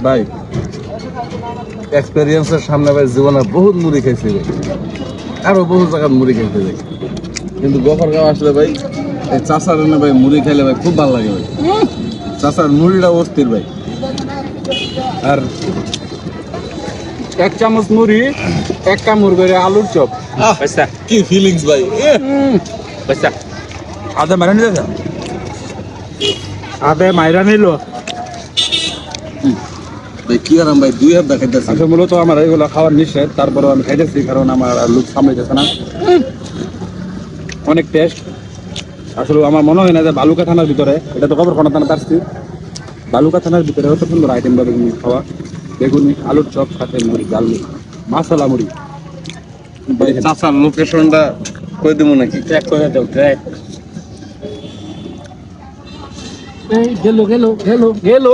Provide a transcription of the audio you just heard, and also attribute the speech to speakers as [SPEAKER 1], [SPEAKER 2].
[SPEAKER 1] ভাই এক্সপেরিয়েন্সের সামনে ভাই জীবনে বহুত মুড়ি খাইছি ভাই, আরো বহু জায়গায় মুড়ি খাইতে ভাই, কিন্তু গফরগাঁও আসলে ভাই এই চাষার ভাই মুড়ি খাইলে ভাই খুব ভালো লাগে ভাই। চাষার মুড়িটা অস্থির ভাই।
[SPEAKER 2] আর এক চামচ মুড়ি, এক কামড় করে আলুর চপ। পয়সা
[SPEAKER 1] কি ফিলিংস ভাই।
[SPEAKER 2] পয়সা আদা মারা নিয়ে যা, আদা মাইরা নিল।
[SPEAKER 1] ভাই কি আরাম ভাই, দুই হাত দেখাইতেছি।
[SPEAKER 2] আসলে মূলত আমার এইগুলো খাওয়ার নিষেধ, তারপরেও আমি খাইতেছি কারণ আমার লোক সামলাইতেছে না। অনেক টেস্ট। আসলে আমার মনে হয় না যে বালুকা থানার ভিতরে, এটা তো গফরখানা থানা আসছি, বালুকা থানার ভিতরে হয়তো সুন্দর আইটেম পাবে খাওয়া। বেগুনি, আলুর চপ, সাথে মুড়ি, ডাল মুড়ি, মশলা মুড়ি।
[SPEAKER 1] ভাই চাষার লোকেশনটা কই দেবো নাকি?
[SPEAKER 2] ট্র্যাক করে দাও, ট্র্যাক। এই গেলো গেলো গেলো গেলো।